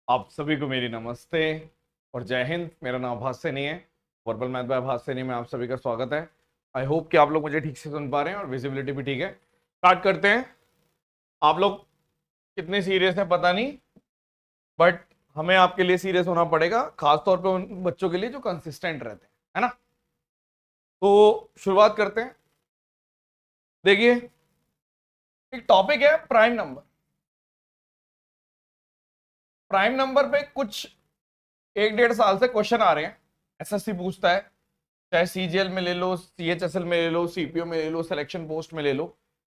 आप सभी को मेरी नमस्ते और जय हिंद। मेरा नाम भास्यनी है। वर्बल मैथ बाय भास्यनी में आप सभी का स्वागत है। आई होप कि आप लोग मुझे ठीक से सुन पा रहे हैं और विजिबिलिटी भी ठीक है। स्टार्ट करते हैं। आप लोग कितने सीरियस हैं पता नहीं, बट हमें आपके लिए सीरियस होना पड़ेगा, खासतौर पे उन बच्चों के लिए जो कंसिस्टेंट रहते हैं, है ना। तो शुरुआत करते हैं। देखिए, एक टॉपिक है प्राइम नंबर। प्राइम नंबर पे कुछ 1-1.5 साल से क्वेश्चन आ रहे हैं। एसएससी पूछता है, चाहे सीजीएल में ले लो, सीएचएसएल में ले लो, सीपीओ में ले लो, सिलेक्शन पोस्ट में ले लो,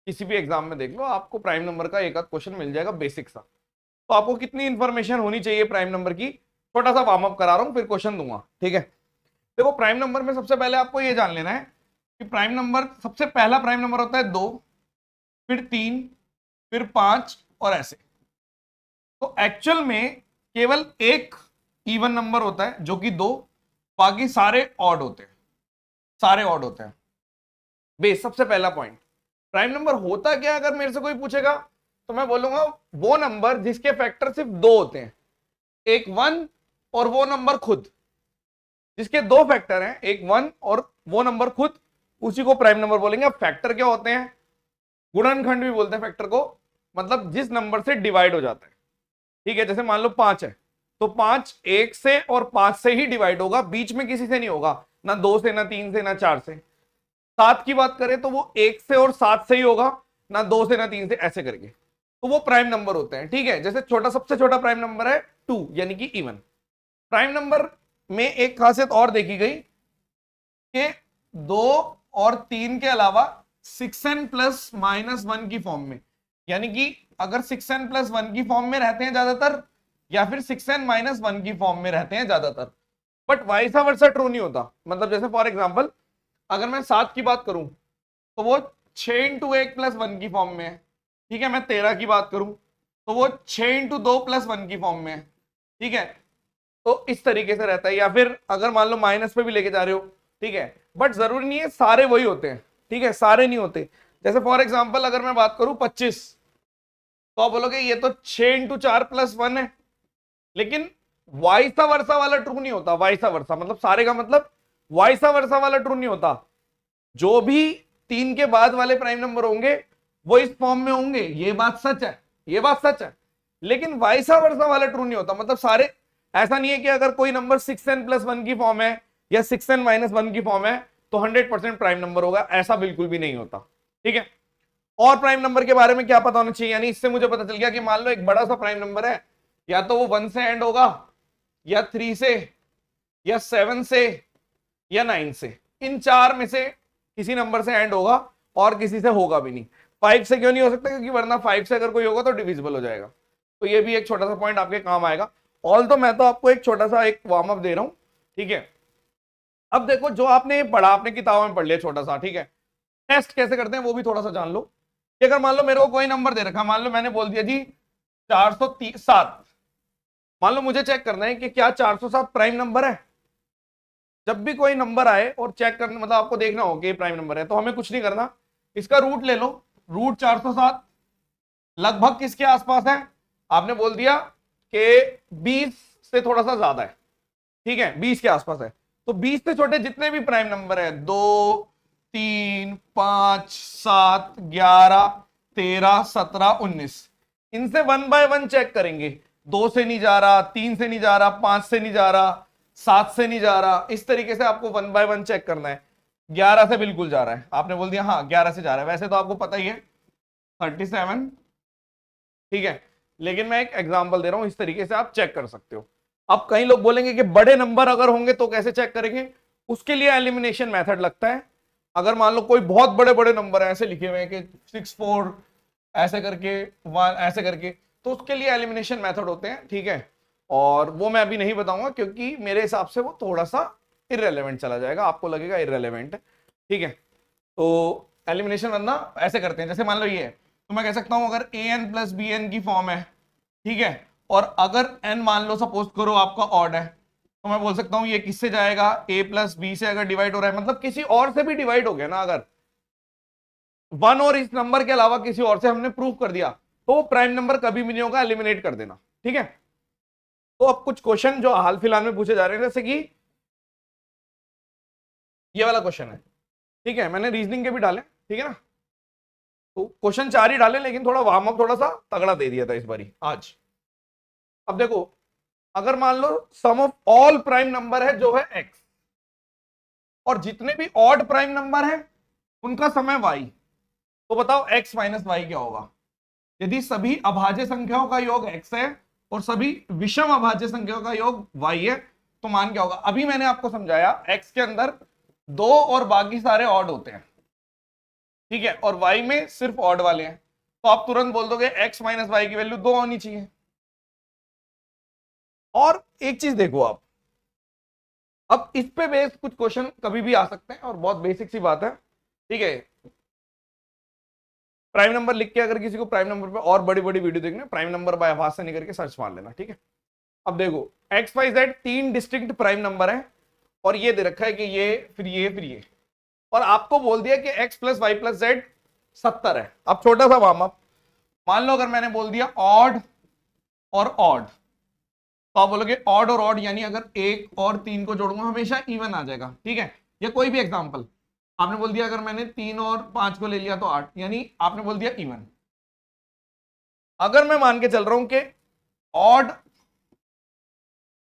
किसी भी एग्जाम में देख लो, आपको प्राइम नंबर का एक आध क्वेश्चन मिल जाएगा बेसिक सा। तो आपको कितनी इंफॉर्मेशन होनी चाहिए प्राइम नंबर की, छोटा सा वार्म अप करा रहा हूं, फिर क्वेश्चन दूंगा, ठीक है। देखो, प्राइम नंबर में सबसे पहले आपको ये जान लेना है कि प्राइम नंबर, सबसे पहला प्राइम नंबर होता है 2, फिर 3, फिर 5 और ऐसे। तो एक्चुअल में केवल एक इवन नंबर होता है जो कि 2, बाकी सारे ऑड होते हैं, सारे ऑड होते हैं। बेस, सबसे पहला पॉइंट। प्राइम नंबर होता क्या है, अगर मेरे से कोई पूछेगा तो मैं बोलूंगा वो नंबर जिसके फैक्टर सिर्फ 2 होते हैं, एक 1 और वो नंबर खुद। जिसके 2 फैक्टर हैं, एक 1 और वो नंबर खुद, उसी को प्राइम नंबर बोलेंगे। अब फैक्टर क्या होते हैं? गुणनखंड भी बोलते हैं फैक्टर को, मतलब जिस नंबर से डिवाइड हो जाता है, ठीक है। जैसे मान लो 5 है, तो 5 1 से और 5 से ही डिवाइड होगा, बीच में किसी से नहीं होगा, ना 2 से, ना 3 से, ना 4 से। 7 की बात करें तो वो 1 से और 7 से ही होगा, ना 2 से, ना 3 से, ऐसे करके। तो वो प्राइम नंबर होते हैं, ठीक है। जैसे छोटा, सबसे छोटा प्राइम नंबर है 2, यानी कि इवन। प्राइम नंबर में एक खासियत और देखी गई कि 2 और 3 के अलावा 6n प्लस माइनस 1 की फॉर्म में, यानी कि अगर 6n प्लस 1 की फॉर्म में रहते हैं ज्यादातर, या फिर 6n माइनस 1 की फॉर्म में रहते हैं ज्यादातर, बट वाइसा वर्सा ट्रू नहीं होता। मतलब जैसे फॉर एग्जांपल, अगर मैं 7 की बात करूं तो वो 6 इंटू 1 प्लस 1 की फॉर्म में है, ठीक है। मैं 13 की बात करूं तो वो 6 इंटू 2 प्लस 1 की फॉर्म में है, ठीक है। तो इस तरीके से रहता है। या फिर अगर मान लो माइनस पे भी लेके जा रहे हो, ठीक है, बट जरूरी नहीं है सारे वही होते हैं, ठीक है, सारे नहीं होते। जैसे फॉर एग्जाम्पल अगर मैं बात करूं 25, तो आप बोलोगे ये तो 6 इंटू 4 प्लस 1 है, लेकिन वाइसा वर्सा वाला ट्रू नहीं होता। वाइसा वर्सा मतलब सारे का मतलब वाइसा वर्सा वाला ट्रू नहीं होता। जो भी 3 के बाद वाले प्राइम नंबर होंगे वो इस फॉर्म में होंगे, ये बात सच है, ये बात सच है। लेकिन वाइसा वर्सा वाला ट्रू नहीं होता। मतलब सारे, ऐसा नहीं है कि अगर कोई नंबर 6n प्लस 1 की फॉर्म है या 6n माइनस 1 की फॉर्म है तो 100% प्राइम नंबर होगा, ऐसा बिल्कुल भी नहीं होता, ठीक है। और प्राइम नंबर के बारे में क्या पता होना चाहिए, यानी इससे मुझे पता चल गया कि मान लो एक बड़ा सा प्राइम नंबर है, या तो वो 1 से एंड होगा, या 3 से, या 7 से, या 9 से। इन 4 में से किसी नंबर से एंड होगा, और किसी से होगा भी नहीं। 5 से क्यों नहीं हो सकता? क्योंकि वरना 5 से अगर कोई होगा तो डिविजिबल हो जाएगा। तो ये भी एक छोटा सा पॉइंट आपके काम आएगा। ऑल तो मैं तो आपको एक छोटा सा एक वार्म अप दे रहा हूं, ठीक है। अब देखो, जो आपने पढ़ा, आपने किताबों में पढ़ लिया छोटा सा, ठीक है। टेस्ट कैसे करते हैं वो भी थोड़ा सा जान लो। कि अगर मान लो मेरे को कोई नंबर दे रखा, मान लो मैंने बोल दिया जी 407, मान लो मुझे चेक करना है कि क्या 407 प्राइम नंबर है। जब भी कोई नंबर आए और चेक करना, मतलब आपको देखना हो कि प्राइम नंबर है, तो हमें कुछ नहीं करना, इसका रूट ले लो। रूट 407 लगभग किसके आसपास है? आपने बोल दिया कि 20 से थोड़ा सा ज्यादा है, ठीक है, 20 के आसपास है। तो 20 से छोटे जितने भी प्राइम नंबर है, 2, 3, 5, 7, 11, 13, 17, 19, इनसे 1 बाय 1 चेक करेंगे। 2 से नहीं जा रहा, 3 से नहीं जा रहा, 5 से नहीं जा रहा, 7 से नहीं जा रहा, इस तरीके से आपको 1 बाय 1 चेक करना है। 11 से बिल्कुल जा रहा है, आपने बोल दिया हाँ 11 से जा रहा है। वैसे तो आपको पता ही है 37, ठीक है, लेकिन मैं एक एग्जांपल दे रहा हूं, इस तरीके से आप चेक कर सकते हो। अब कई लोग बोलेंगे कि बड़े नंबर अगर होंगे तो कैसे चेक करेंगे? उसके लिए एलिमिनेशन मेथड लगता है। अगर मान लो कोई बहुत बड़े बड़े नंबर है, ऐसे लिखे हुए हैं कि 64 ऐसे करके, 1 ऐसे करके, तो उसके लिए एलिमिनेशन मेथड होते हैं, ठीक है। और वो मैं अभी नहीं बताऊंगा, क्योंकि मेरे हिसाब से वो थोड़ा सा इररेलेवेंट चला जाएगा, आपको लगेगा इररेलेवेंट, ठीक है। तो एलिमिनेशन वरना ऐसे करते हैं, जैसे मान लो ये है, तो मैं कह सकता हूं अगर A N plus B N की फॉर्म है, ठीक है, और अगर एन मान लो सपोज करो आपका ऑड है, तो मैं बोल सकता हूं ये किससे जाएगा? ए प्लस बी से अगर डिवाइड हो रहा है, मतलब किसी और से भी डिवाइड हो गया ना, अगर 1 और इस नंबर के अलावा किसी और से हमने प्रूफ कर दिया, तो वो प्राइम नंबर कभी भी नहीं होगा, एलिमिनेट कर देना, ठीक है। तो अब कुछ क्वेश्चन जो हाल फिलहाल में पूछे जा रहे हैं, जैसे कि ये वाला क्वेश्चन है, ठीक है, मैंने रीजनिंग के भी डाले, ठीक है ना, तो क्वेश्चन 4 ही डाले, लेकिन थोड़ा वार्म अप थोड़ा सा तगड़ा दे दिया था इस बारी आज। अब देखो, अगर मान लो सम ऑफ ऑल प्राइम नंबर है जो है x, और जितने भी ऑड प्राइम नंबर है उनका समय y, तो बताओ x माइनस वाई क्या होगा। यदि सभी अभाज्य संख्याओं का योग x है और सभी विषम अभाज्य संख्याओं का योग y है, तो मान क्या होगा। अभी मैंने आपको समझाया x के अंदर 2 और बाकी सारे ऑड होते हैं, ठीक है, और y में सिर्फ ऑड वाले हैं, तो आप तुरंत बोल दोगे x माइनस वाई की वैल्यू 2 होनी चाहिए। और एक चीज देखो आप, अब इस पे बेस्ड कुछ क्वेश्चन कभी भी आ सकते हैं, और बहुत बेसिक सी बात है, ठीक है। प्राइम नंबर लिख के अगर किसी को प्राइम नंबर पे और बड़ी बड़ी वीडियो देखनी है, प्राइम नंबर बाय आवाज से नहीं करके सर्च मार लेना, ठीक है। अब देखो X Y Z 3 distinct prime number है, और ये दे रखा है कि ये फिर ये फिर ये, और आपको बोल दिया कि X plus Y plus Z 70 है। अब छोटा सा वार्म अप, मान लो अगर मैंने बोल दिया ऑड और ऑड, तो आप बोलोगे ऑड और ऑड यानी अगर 1 और 3 को जोड़ूंगा हमेशा इवन आ जाएगा, ठीक है। या कोई भी एग्जांपल आपने बोल दिया, अगर मैंने 3 और 5 को ले लिया तो 8, यानी आपने बोल दिया इवन। अगर मैं मान के चल रहा हूं कि ऑड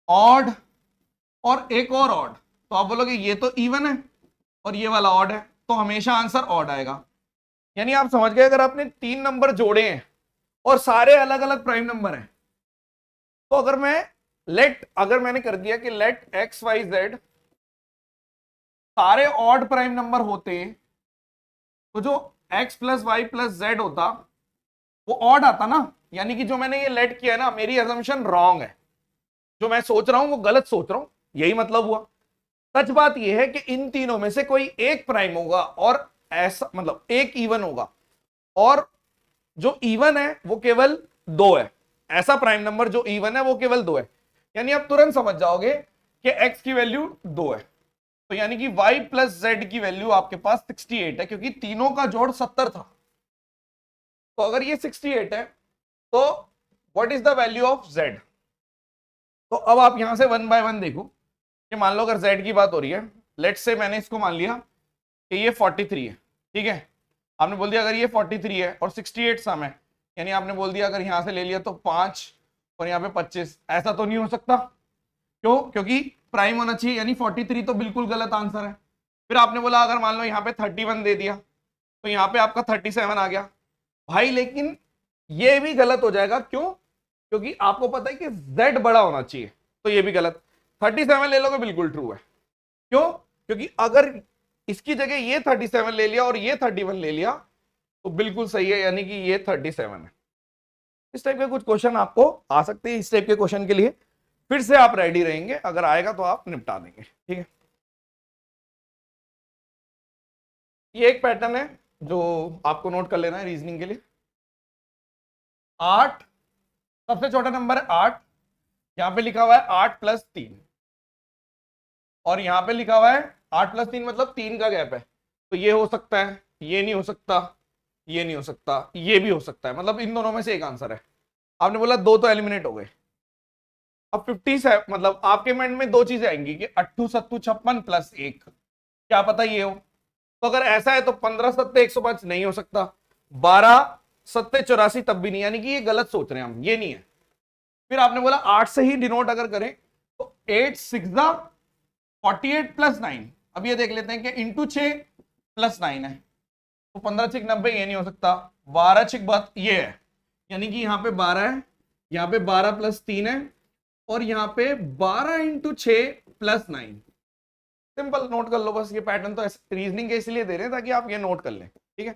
ऑड और एक और ऑड, तो आप बोलोगे ये तो इवन है और ये वाला ऑड है, तो हमेशा आंसर ऑड आएगा। यानी आप समझ गए, अगर आपने 3 नंबर जोड़े हैं और सारे अलग अलग प्राइम नंबर हैं, तो अगर मैंने कर दिया कि लेट एक्स वाई जेड सारे ऑड प्राइम नंबर होते, तो जो x plus Y plus Z होता वो ऑड आता ना, यानी कि जो मैंने ये लेट किया है ना, मेरी अजम्पशन रॉन्ग है, जो मैं सोच रहा हूं वो गलत सोच रहा हूं, यही मतलब हुआ। सच बात यह है कि इन तीनों में से कोई एक प्राइम होगा, और ऐसा मतलब एक इवन होगा, और जो इवन है वो केवल 2 है। ऐसा प्राइम नंबर जो इवन है वो केवल 2 है, यानी आप तुरंत समझ जाओगे कि x की वैल्यू 2 है, तो यानी कि y प्लस जेड की वैल्यू आपके पास 68 है, क्योंकि तीनों का जोड़ 70 था। तो अगर ये 68 है, तो what is the value of z। तो अब आप यहां से 1 बाय 1 देखो कि मान लो अगर z की बात हो रही है, लेट्स से मैंने इसको मान लिया कि ये 43 है, ठीक है। आपने बोल दिया अगर ये 43 है और 68 सम है, यानी आपने बोल दिया अगर यहां से ले लिया तो 5 और यहाँ पे 25, ऐसा तो नहीं हो सकता। क्यों? क्योंकि प्राइम होना चाहिए, यानी 43 तो बिल्कुल गलत आंसर है। फिर आपने बोला अगर मान लो यहाँ पे 31 दे दिया, तो यहाँ पे आपका 37 आ गया भाई, लेकिन ये भी गलत हो जाएगा। क्यों? क्योंकि आपको पता है कि z बड़ा होना चाहिए, तो ये भी गलत। 37 ले लोगे बिल्कुल ट्रू है। क्यों? क्योंकि अगर इसकी जगह ये 37 ले लिया और ये 31 ले लिया तो बिल्कुल सही है, यानी कि ये 37 है। इस टाइप के कुछ क्वेश्चन आपको आ सकते हैं, इस टाइप के क्वेश्चन के लिए फिर से आप रेडी रहेंगे, अगर आएगा तो आप निपटा देंगे, ठीक है। ये एक पैटर्न है जो आपको नोट कर लेना है रीजनिंग के लिए। 8 सबसे छोटा नंबर है 8, यहां पे लिखा हुआ है 8 प्लस 3, और यहां पे लिखा हुआ है 8 प्लस 3 मतलब 3 का गैप है, तो ये हो सकता है, ये नहीं हो सकता, ये नहीं हो सकता, ये भी हो सकता है, मतलब इन दोनों में से एक आंसर है। आपने बोला 2 तो एलिमिनेट हो गए। अब 50 है, मतलब आपके माइंड में 2 चीजें आएंगी कि 8 सत्तू 56 प्लस 1, क्या पता ये हो। तो अगर ऐसा है तो 15 सत्ते 105 नहीं हो सकता, 12 सत्ते 84 तब भी नहीं, यानी कि ये गलत सोच रहे हैं हम, ये नहीं है। फिर आपने बोला 8 से ही डिनोट अगर करें तो 8 6 48 प्लस 9, अब ये देख लेते हैं कि इंटू 6 प्लस 9 है, तो 15 6 90, ये नहीं हो सकता। 12 6 बात ये है, यानी कि यहां पे 12 है, यहां पे 12 प्लस 3 है, और यहां पे 12 इंटू 6 प्लस 9। सिंपल नोट कर लो बस, ये पैटर्न तो रीजनिंग के इसलिए दे रहे हैं ताकि आप ये नोट कर लें, ठीक है।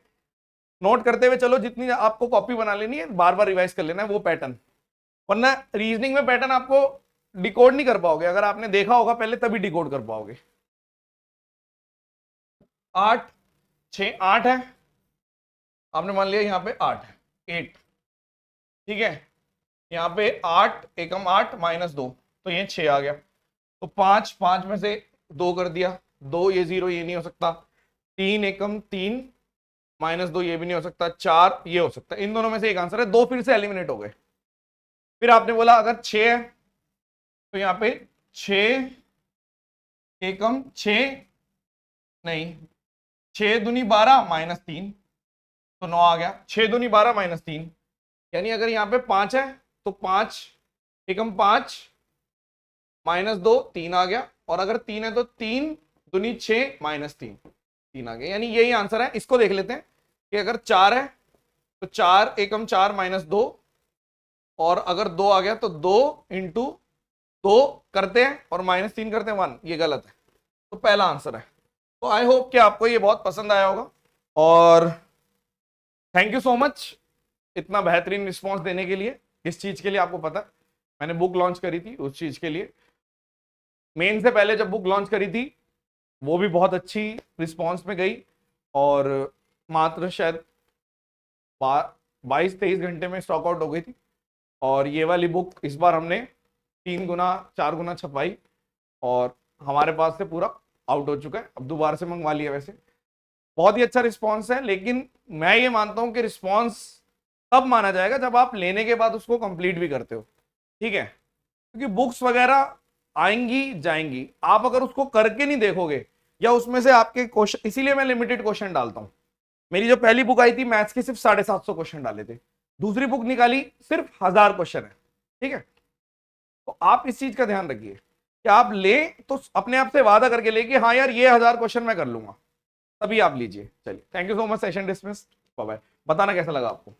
नोट करते हुए चलो, जितनी आपको कॉपी बना लेनी है बार बार रिवाइज कर लेना है वो पैटर्न, वरना रीजनिंग में पैटर्न आपको डिकोड नहीं कर पाओगे, अगर आपने देखा होगा पहले तभी डिकोड कर पाओगे। 8 6 8 है, आपने मान लिया यहाँ पे 8 है, 8, ठीक है। यहाँ पे 8 एकम 8 माइनस 2, तो ये 6 आ गया, तो 5 5 में से 2 कर दिया, 2 ये 0 ये नहीं हो सकता, 3 एकम 3 माइनस 2 ये भी नहीं हो सकता, 4 ये हो सकता है। इन दोनों में से एक आंसर है, 2 फिर से एलिमिनेट हो गए। फिर आपने बोला अगर 6 है तो यहाँ पे 6 एकम 6 नहीं 6 दूनी 12 माइनस 3 तो 9 आ गया। 6 दूनी 12 माइनस 3 यानी अगर यहाँ पे 5 है तो 5 एकम 5 माइनस 2 3 आ गया, और अगर 3 है तो 3 दूनी 6 माइनस 3 3 आ गया। यानी यही आंसर है। इसको देख लेते हैं कि अगर 4 है तो 4 एकम 4 माइनस 2, और अगर 2 आ गया तो 2 इंटू 2 करते हैं और माइनस 3 करते हैं 1, ये गलत है। तो पहला आंसर है। तो आई होप कि आपको ये बहुत पसंद आया होगा, और थैंक यू सो मच इतना बेहतरीन रिस्पॉन्स देने के लिए। इस चीज के लिए आपको पता है मैंने बुक लॉन्च करी थी, उस चीज के लिए मेन से पहले जब बुक लॉन्च करी थी वो भी बहुत अच्छी रिस्पॉन्स में गई, और मात्र शायद 22-23 घंटे में स्टॉक आउट हो गई थी। और ये वाली बुक इस बार हमने 3 गुना 4 गुना छपवाई, और हमारे पास से पूरा आउट हो चुका है। अब दोबारा से मंगवा लिया। वैसे बहुत ही अच्छा रिस्पॉन्स है, लेकिन मैं ये मानता हूं कि रिस्पॉन्स तब माना जाएगा जब आप लेने के बाद उसको कंप्लीट भी करते हो, ठीक है। क्योंकि बुक्स वगैरह आएंगी जाएंगी, आप अगर उसको करके नहीं देखोगे या उसमें से आपके क्वेश्चन, इसीलिए मैं लिमिटेड क्वेश्चन डालता हूं। मेरी जो पहली बुक आई थी मैथ्स के सिर्फ 750 क्वेश्चन डाले थे, दूसरी बुक निकाली सिर्फ 1000 क्वेश्चन है, ठीक है। तो आप इस चीज का ध्यान रखिए कि आप ले तो अपने आप से वादा करके ले कि हाँ यार ये 1000 क्वेश्चन मैं कर लूंगा, तभी आप लीजिए। चलिए, thank you so much. Session dismissed. Bye bye. बताना कैसा लगा आपको।